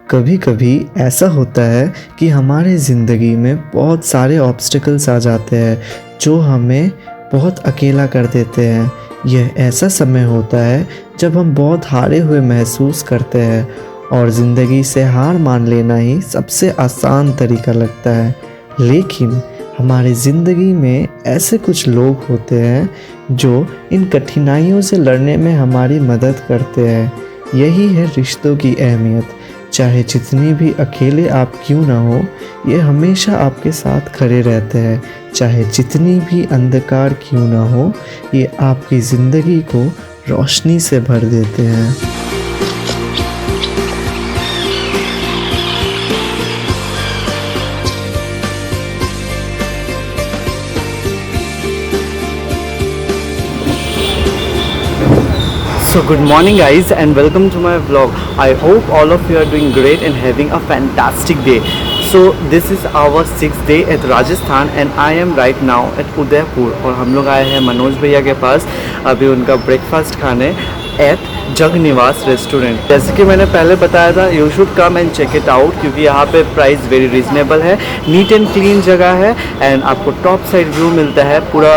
कभी कभी ऐसा होता है कि हमारे ज़िंदगी में बहुत सारे ऑब्स्टिकल्स आ जाते हैं जो हमें बहुत अकेला कर देते हैं। यह ऐसा समय होता है जब हम बहुत हारे हुए महसूस करते हैं और ज़िंदगी से हार मान लेना ही सबसे आसान तरीका लगता है। लेकिन हमारी ज़िंदगी में ऐसे कुछ लोग होते हैं जो इन कठिनाइयों से लड़ने में हमारी मदद करते हैं। यही है रिश्तों की अहमियत। चाहे जितनी भी अकेले आप क्यों ना हो, ये हमेशा आपके साथ खड़े रहते हैं। चाहे जितनी भी अंधकार क्यों ना हो, ये आपकी ज़िंदगी को रोशनी से भर देते हैं। So good morning guys and welcome to my vlog. I hope all of you are doing great and having a fantastic day. So this is our 6th day at Rajasthan and I am right now at Udaipur और हम लोग आए हैं मनोज भैया के पास अभी उनका breakfast खाने एट जग निवास रेस्टोरेंट। जैसे कि मैंने पहले बताया था, you should come and check it out क्योंकि यहाँ पे प्राइस वेरी रीजनेबल है, नीट एंड क्लीन जगह है एंड आपको टॉप साइड व्यू मिलता है पूरा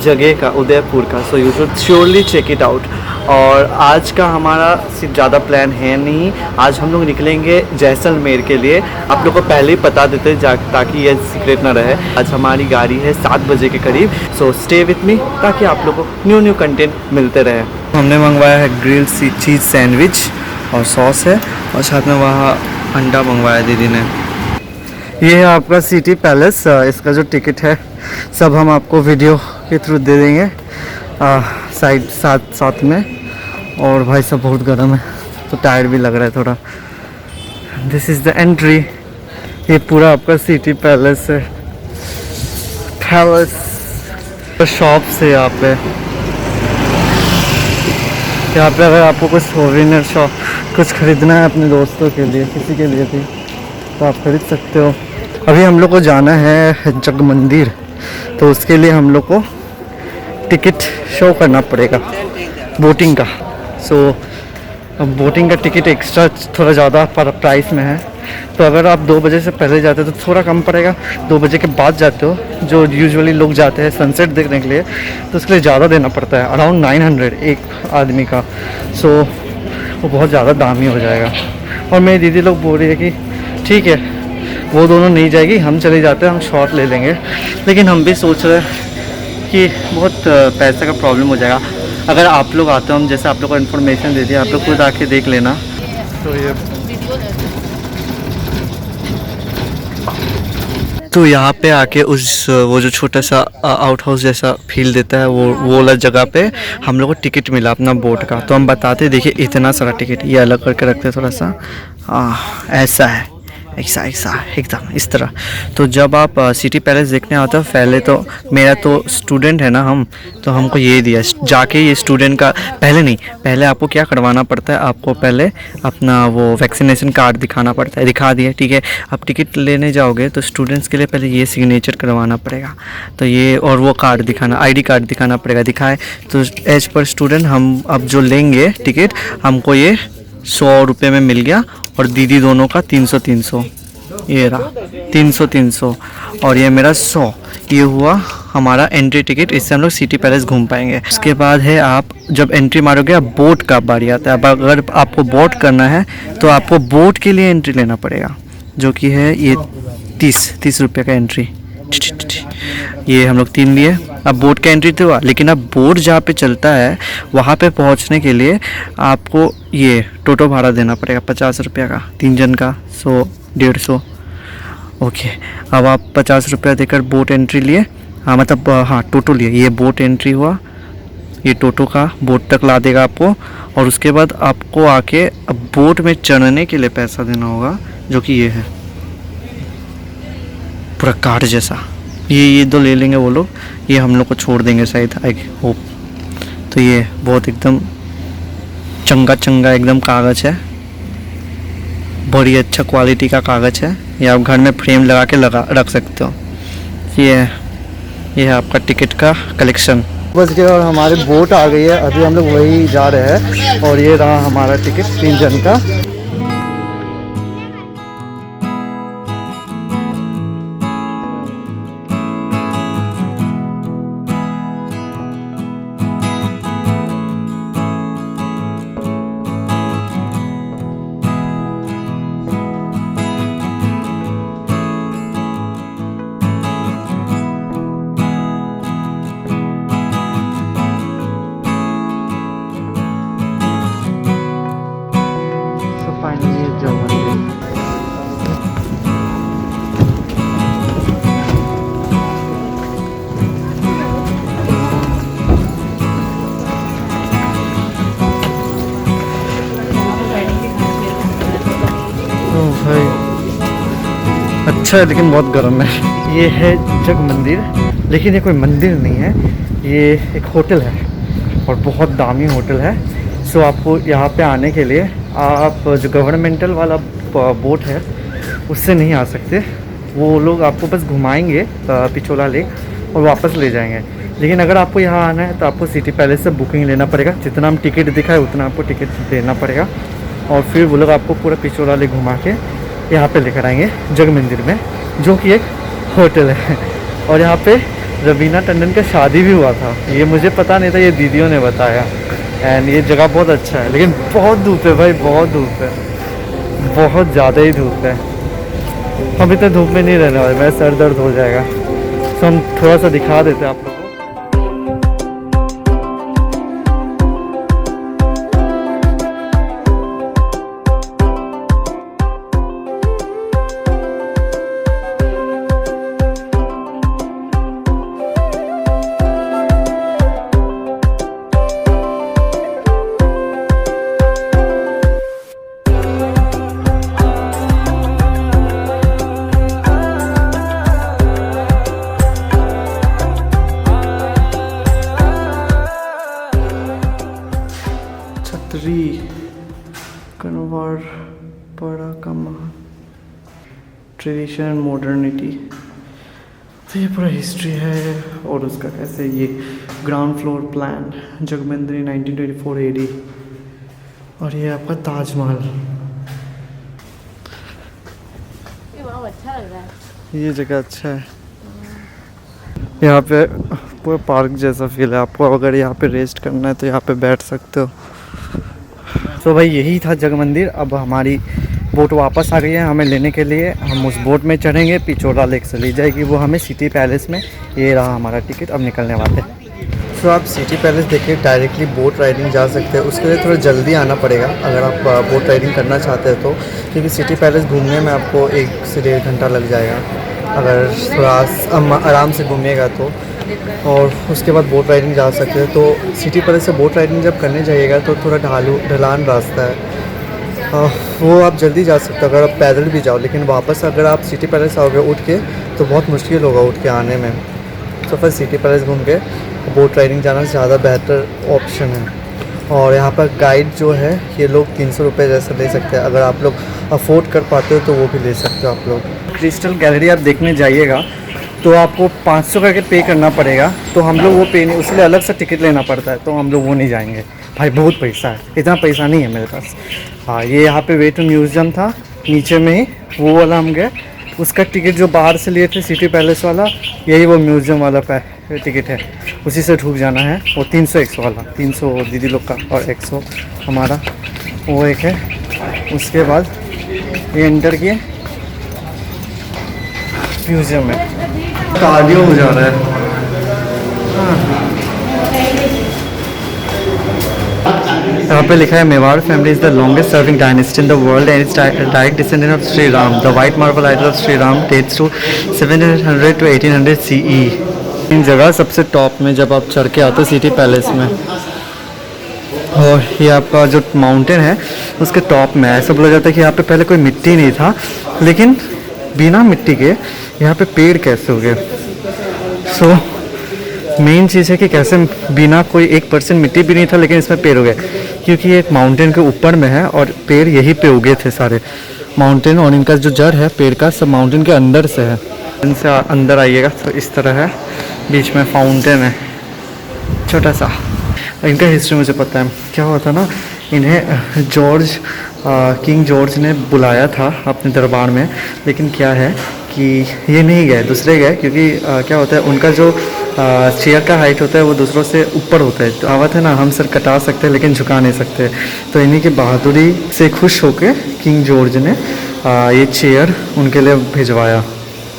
जगह का, उदयपुर का। So you should surely check it out. और आज का हमारा सिर्फ ज़्यादा प्लान है नहीं, आज हम लोग निकलेंगे जैसलमेर के लिए। आप लोग को पहले ही बता देते ताकि ये सीक्रेट ना रहे। आज हमारी गाड़ी है 7 बजे के करीब। सो स्टे विथ मी ताकि आप लोग को न्यू कंटेंट मिलते रहे। हमने मंगवाया है ग्रिल्ड चीज़ सैंडविच और सॉस है और साथ में वहाँ अंडा मंगवाया दीदी ने। ये है आपका सिटी पैलेस। इसका जो टिकट है सब हम आपको वीडियो के थ्रू दे देंगे साइड साथ में। और भाई सब बहुत गर्म है तो टायर्ड भी लग रहा है थोड़ा। This is the entry. ये पूरा आपका सिटी पैलेस है। शॉप्स है यहाँ पे अगर आपको कुछ सोवेनियर शॉप कुछ ख़रीदना है अपने दोस्तों के लिए, किसी के लिए भी, तो आप खरीद सकते हो। अभी हम लोग को जाना है जग मंदिर, तो उसके लिए हम लोग को टिकट शो करना पड़ेगा बोटिंग का। सो अब बोटिंग का टिकट एक्स्ट्रा थोड़ा ज़्यादा प्राइस में है, तो अगर आप 2 बजे से पहले जाते हो तो थोड़ा कम पड़ेगा। 2 बजे के बाद जाते हो जो यूजुअली लोग जाते हैं सनसेट देखने के लिए, तो उसके लिए ज़्यादा देना पड़ता है, अराउंड 900 एक आदमी का। सो वो बहुत ज़्यादा दामी हो जाएगा। और मेरी दीदी लोग बोल रही है कि ठीक है वो दोनों नहीं जाएगी, हम चले जाते हैं, हम शॉर्ट ले लेंगे। लेकिन हम भी सोच रहे हैं कि बहुत पैसे का प्रॉब्लम हो जाएगा। अगर आप लोग आते हो, हम जैसे आप लोग को इन्फॉर्मेशन दे दिया, आप लोग खुद आके देख लेना। तो यहाँ पे आके उस वो जो छोटा सा आउट हाउस जैसा फील देता है वो वाला जगह पे हम लोग को टिकट मिला अपना बोट का। तो हम बताते देखिए इतना सारा टिकट ये अलग करके रखते थोड़ा सा। ऐसा है, ऐसा एकदम इस तरह। तो जब आप सिटी पैलेस देखने आते हो, पहले तो मेरा तो स्टूडेंट है ना हम, तो हमको ये दिया जाके ये स्टूडेंट का पहले आपको क्या करवाना पड़ता है, आपको पहले अपना वो वैक्सीनेशन कार्ड दिखाना पड़ता है। दिखा दिया, ठीक है। आप टिकट लेने जाओगे तो स्टूडेंट्स के लिए पहले ये सिग्नेचर करवाना पड़ेगा, तो ये और वो कार्ड दिखाना, ID कार्ड दिखाना पड़ेगा। दिखाए तो एज पर स्टूडेंट हम अब जो लेंगे टिकट, हमको ये 100 रुपये में मिल गया और दीदी दोनों का 300 ये रहा 300 और ये मेरा 100। ये हुआ हमारा एंट्री टिकट। इससे हम लोग सिटी पैलेस घूम पाएंगे। उसके बाद है आप जब एंट्री मारोगे अब बोट का बारी आता है। अब अगर आपको बोट करना है तो आपको बोट के लिए एंट्री लेना पड़ेगा, जो कि है ये 30 रुपये का एंट्री। ये हम लोग 3 लिए। अब बोट का एंट्री तो हुआ, लेकिन अब बोट जहाँ पे चलता है वहाँ पे पहुँचने के लिए आपको ये टोटो भाड़ा देना पड़ेगा 50 रुपये का, 3 जन का 100-150। ओके, अब आप 50 रुपया देकर बोट एंट्री लिए, टोटो लिए। ये बोट एंट्री हुआ, ये टोटो का बोट तक ला देगा आपको। और उसके बाद आपको आके अब बोट में चढ़ने के लिए पैसा देना होगा, जो कि ये है पूरा कार्ड जैसा। ये 2 ले लेंगे वो लोग, ये हम लोग को छोड़ देंगे शायद, आई होप। तो ये बहुत एकदम चंगा एकदम कागज़ है, बड़ी अच्छा क्वालिटी का कागज़ है। ये आप घर में फ्रेम लगा के रख सकते हो। ये है आपका टिकट का कलेक्शन। बस गया और हमारी बोट आ गई है। अभी हम लोग वही जा रहे हैं और ये रहा हमारा टिकट 3 जन का। ये जो मंदिर भाई अच्छा है लेकिन बहुत गर्म है। ये है जग मंदिर, लेकिन ये कोई मंदिर नहीं है, ये एक होटल है और बहुत दामी होटल है। सो आपको यहाँ पे आने के लिए आप जो गवर्नमेंटल वाला बोट है उससे नहीं आ सकते। वो लोग आपको बस घुमाएंगे पिछोला लेक और वापस ले जाएंगे। लेकिन अगर आपको यहाँ आना है तो आपको सिटी पैलेस से बुकिंग लेना पड़ेगा। जितना हम टिकट दिखाए उतना आपको टिकट देना पड़ेगा और फिर वो लोग आपको पूरा पिछोला लेक घुमा के यहाँ पे लेकर आएंगे जग मंदिर में, जो कि एक होटल है। और यहाँ पे रवीना टंडन का शादी भी हुआ था, ये मुझे पता नहीं था, ये दीदियों ने बताया। एंड ये जगह बहुत अच्छा है, लेकिन बहुत धूप है भाई, बहुत धूप है, बहुत ज़्यादा ही धूप है। हम इतने धूप में नहीं रहने वाले, मेरा सर दर्द हो जाएगा। तो हम थोड़ा सा दिखा देते हैं आप लोग को। कन्वर बड़ा कमा ट्रेडिशन एंड मॉडर्निटी। तो ये पूरा हिस्ट्री है और उसका कैसे ये ground floor plan Jag Mandir 1924 AD। और ये आपका ताजमहल, अच्छा लग रहा है। ये जगह अच्छा है। यहाँ पे पूरा पार्क जैसा फील है। आपको अगर यहाँ पे रेस्ट करना है तो यहाँ पे बैठ सकते हो। तो भाई यही था जग मंदिर। अब हमारी बोट वापस आ गई है हमें लेने के लिए। हम उस बोट में चढ़ेंगे, पिछोला लेक से ले जाएगी वो हमें सिटी पैलेस में। ये रहा हमारा टिकट, अब निकलने वाले हैं। तो आप सिटी पैलेस देखिए डायरेक्टली बोट राइडिंग जा सकते हैं। उसके लिए थोड़ा जल्दी आना पड़ेगा अगर आप बोट राइडिंग करना चाहते हैं तो, क्योंकि सिटी पैलेस घूमने में आपको 1 से 1.5 घंटा लग जाएगा अगर थोड़ा आराम से घूमिएगा तो। और उसके बाद बोट राइडिंग जा सकते हैं। तो सिटी पैलेस से बोट राइडिंग जब करने जाइएगा तो थोड़ा ढलान रास्ता है, वो आप जल्दी जा सकते हो अगर आप पैदल भी जाओ। लेकिन वापस अगर आप सिटी पैलेस आओगे उठ के तो बहुत मुश्किल होगा उठ के आने में। तो फिर सिटी पैलेस घूम के बोट राइडिंग जाना ज़्यादा बेहतर ऑप्शन है। और यहाँ पर गाइड जो है ये लोग 300 रुपये जैसा ले सकते हैं। अगर आप लोग अफोर्ड कर पाते हो तो वो भी ले सकते हो आप लोग। क्रिस्टल गैलरी आप देखने जाइएगा तो आपको 500 करके पे करना पड़ेगा। तो हम लोग वो पे नहीं, उसके लिए अलग से टिकट लेना पड़ता है, तो हम लोग वो नहीं जाएंगे भाई, बहुत पैसा है, इतना पैसा नहीं है मेरे पास। हाँ, ये यहाँ पे वे टू म्यूज़ियम था नीचे में ही, वो वाला हम गए। उसका टिकट जो बाहर से लिए थे सिटी पैलेस वाला, यही वो म्यूज़ियम वाला टिकट है, उसी से ढूक जाना है। वो 300 वाला, 300 दीदी लोग का और 100 हमारा, वो एक है। उसके बाद ये एंटर किए म्यूज़ियम में। कार्डियो हो जा रहा है। यहाँ पे लिखा है Mewar family is the longest serving dynasty in the world and it's direct descendant of Shri Ram. The white marble idol of Shri Ram dates to 700 to 1800 CE। इन जगह सबसे टॉप में जब आप चढ़ के आते हो सिटी पैलेस में, और ये आपका जो माउंटेन है उसके टॉप में है। ऐसा बोला जाता है कि यहाँ पे पहले कोई मिट्टी नहीं था, लेकिन बिना मिट्टी के यहाँ पे पेड़ कैसे हो गए। सो मेन चीज़ है कि कैसे बिना कोई 1% मिट्टी भी नहीं था लेकिन इसमें पेड़ हो गए, क्योंकि ये एक माउंटेन के ऊपर में है और पेड़ यहीं पे उगे थे सारे माउंटेन। और इनका जो जड़ है पेड़ का सब माउंटेन के अंदर से है। इनसे अंदर आइएगा तो इस तरह है, बीच में फाउंटेन है छोटा सा। इनका हिस्ट्री मुझे पता है, क्या हुआ था ना, इन्हें किंग जॉर्ज ने बुलाया था अपने दरबार में, लेकिन क्या है कि ये नहीं गए, दूसरे गए, क्योंकि क्या होता है उनका जो चेयर का हाइट होता है वो दूसरों से ऊपर होता है। तो कहावत है ना, हम सर कटा सकते हैं लेकिन झुका नहीं सकते। तो इन्हीं की बहादुरी से खुश होकर किंग जॉर्ज ने ये चेयर उनके लिए भिजवाया।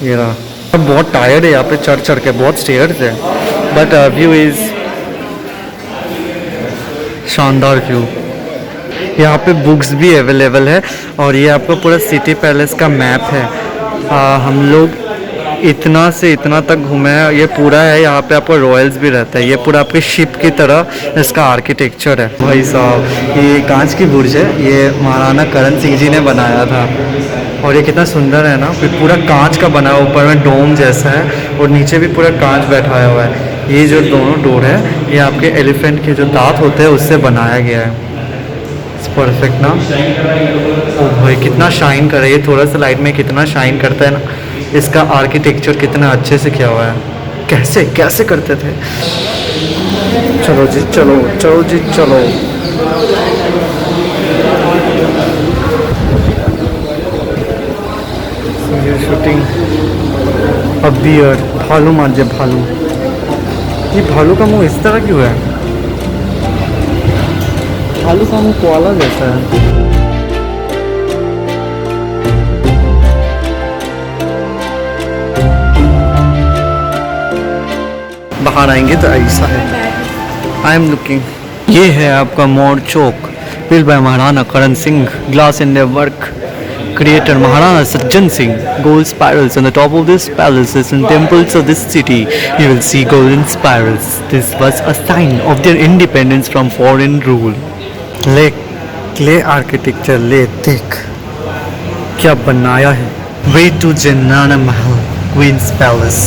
ये रहा। अब बहुत टायर्ड है यहाँ पे चढ़ चढ़ के, बहुत स्टेयर्स है, बट व्यू इज़ शानदार व्यू। यहाँ पे बुक्स भी अवेलेबल है और ये आपका पूरा सिटी पैलेस का मैप है। हम लोग इतना से इतना तक घूमे हैं। ये पूरा है, यहाँ पे आपको रॉयल्स भी रहता है। ये पूरा आपके शिप की तरह इसका आर्किटेक्चर है। भाई साहब ये कांच की बुर्ज है, ये महाराणा करण सिंह जी ने बनाया था और ये कितना सुंदर है ना, फिर पूरा कांच का बना है, ऊपर में डोम जैसा है और नीचे भी पूरा कांच बैठाया हुआ है। ये जो दोनों डोर है ये आपके एलिफेंट के जो दांत होते हैं उससे बनाया गया है। परफेक्ट ना। ओ भाई कितना शाइन कर रहा है ये, थोड़ा सा लाइट में कितना शाइन करता है ना। इसका आर्किटेक्चर कितना अच्छे से किया हुआ है। कैसे कैसे करते थे। चलो जी चलो, चलो जी चलो। ये शूटिंग अब बियर भालू मार जे भालू। ये भालू का मुंह इस तरह क्यों है? भालू का मुंह कोआला जैसा है। बाहर आएंगे तो ऐसा है। I am looking. ये है आपका Mor Chowk, build by Maharana Karan Singh, glass India work, creator Maharana Sajjan Singh. Gold spirals on the top of these palaces and temples of this city. You will see golden spirals. This was a sign of their independence from foreign rule. ले clay architecture ले देख क्या बनाया है। Way to Jannana Mahal, Queen's Palace.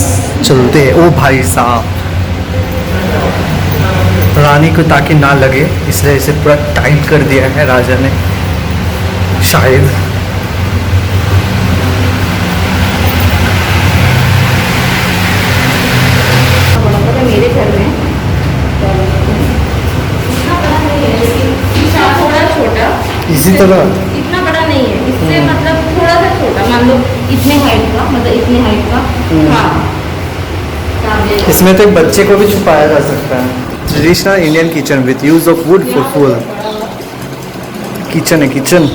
चलते हैं। ओ भाई साहब, रानी को ताकि ना लगे इसलिए इसे पूरा टाइट कर दिया है राजा ने शायद। मेरे घर में थोड़ा छोटा, इसी तरह इतना बड़ा नहीं है, इससे मतलब थोड़ा सा छोटा, मान लो इतने हाइट का, मतलब इतने हाइट का। हाँ इसमें तो एक बच्चे को भी छुपाया जा सकता है। Traditional Indian kitchen with use of wood for fuel. Kitchen है किचन।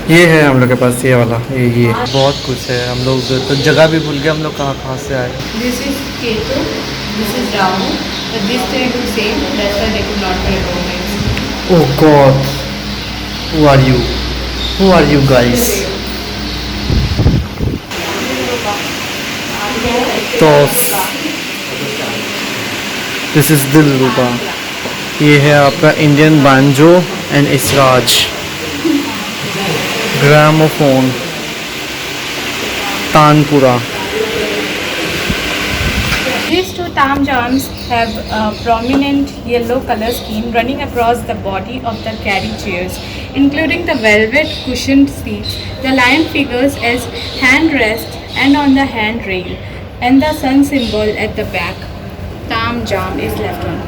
ये है हम लोग के पास ये वाला, ये बहुत कुछ है। हम लोग तो जगह भी भूल गए हम लोग कहाँ से आए। This is Ketu, this is Ramu, but these three do same. That's why they could not be roommates. Oh God, who are you? Who are you guys? तो दिस इज दिलरुबा। ये है आपका Indian banjo and esraj, gramophone, tanpura. These two tamjams have a prominent yellow color scheme running across the body of the carriage chairs, including the velvet cushioned seats. The lion figures as handrest and on the handrail, and the sun symbol at the back. Tamjam is left one.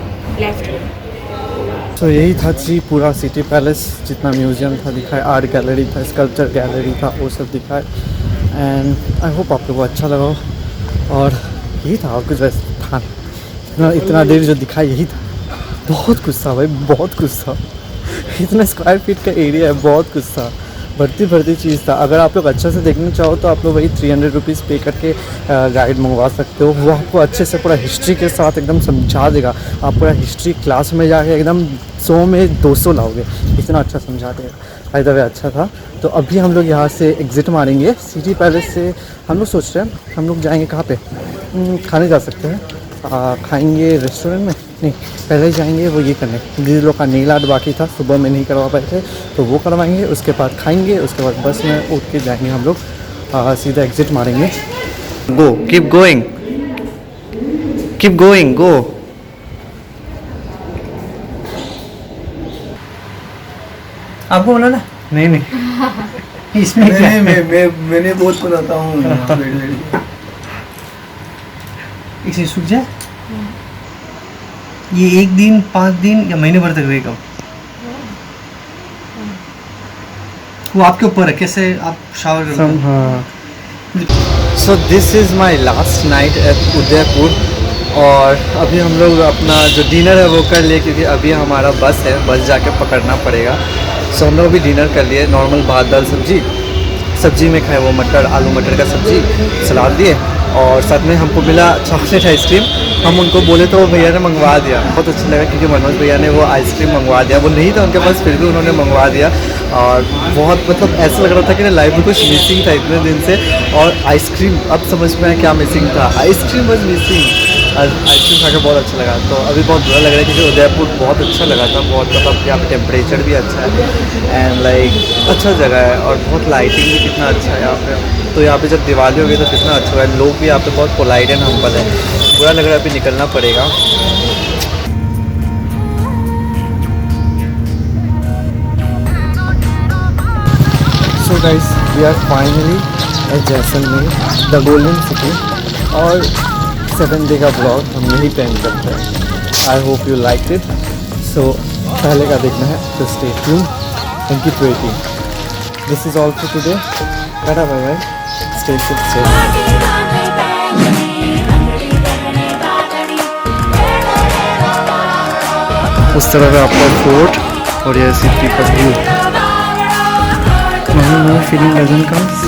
तो यही था जी पूरा city palace, जितना museum था दिखाए, art gallery था, sculpture gallery था, वो सब दिखाए। एंड आई होप आप लोगों को अच्छा लगा हो। और यही था, और कुछ वैसे था इतना देर जो दिखा यही था। बहुत कुछ था भाई, बहुत कुछ था। इतना स्क्वायर फीट का एरिया है, बहुत कुछ था, भरती चीज़ था। अगर आप लोग अच्छा से देखना चाहो तो आप लोग वही 300 रुपीज़ पे करके गाइड मंगवा सकते हो। वो आपको अच्छे से पूरा हिस्ट्री के साथ एकदम समझा देगा। आप पूरा हिस्ट्री क्लास में जाके एकदम 100 में 200 लाओगे, इतना अच्छा समझा देगा। बाय द वे अच्छा था। तो अभी हम लोग यहाँ से एग्ज़िट मारेंगे सिटी पैलेस से। हम लोग सोच रहे हैं हम लोग जाएंगे कहाँ पे, खाने जा सकते हैं। खाएंगे रेस्टोरेंट में, नहीं पहले जाएंगे वो ये करने। दीदी लोग का नेल आर्ट बाकी था, सुबह में नहीं करवा पाए थे तो वो करवाएंगे। उसके बाद खाएंगे, उसके बाद बस में उठ के जाएंगे हम लोग, सीधा एग्जिट मारेंगे। गो, कीप गोइंग, कीप गोइंग, गो। आपको बोला ना? नहीं इसमें क्या है? मैंने बहुत सुनाता हूँ। इसे सूख जाए ये 1 दिन 5 दिन या महीने भर तक रहेगा। वो आपके ऊपर है कैसे आप शावर करते हैं। So this is my last night at Udaipur. और अभी हम लोग अपना जो डिनर है वो कर लिए, क्योंकि अभी हमारा बस है, बस जाके पकड़ना पड़ेगा। सो हम लोग अभी डिनर कर लिए, नॉर्मल भात दाल सब्जी में खाए वो मटर, आलू मटर का सब्जी, सलाद लिए और साथ में हमको मिला चॉकलेट आइसक्रीम। हम उनको बोले तो वो भैया ने मंगवा दिया, बहुत अच्छा लगा क्योंकि मनोज भैया ने वो आइसक्रीम मंगवा दिया। वो नहीं था उनके पास, फिर भी उन्होंने मंगवा दिया। और बहुत मतलब ऐसा लग रहा था कि लाइफ में कुछ मिसिंग था इतने दिन से। और आइसक्रीम, अब समझ में आया क्या मिसिंग था, आइसक्रीम वॉज मिसिंग। आइसक्रीम खा के बहुत अच्छा लगा। तो अभी बहुत बुरा लग रहा है क्योंकि उदयपुर बहुत अच्छा लगा था, बहुत मतलब यहाँ पे टेम्परेचर भी अच्छा है एंड लाइक अच्छा जगह है। और बहुत लाइटिंग भी कितना अच्छा है यहाँ पे। तो यहाँ पे जब दिवाली होगी तो कितना अच्छा है। लोग भी यहाँ पे बहुत पोलाइट एंड हम्बल है। बुरा लग रहा है, अभी निकलना पड़ेगा। So guys, we are finally at Jaisalmer, the golden city. और 7 डे का ब्लॉग हम यही पे एंड करते हैं। I hope you like it. So पहले का देखना है तो stay tune and keep waiting. This is all for today. Tata bye bye, stay safe, stay उस तरफ है आपका फोर्ट और ये सिटी का व्यू। Feeling doesn't come.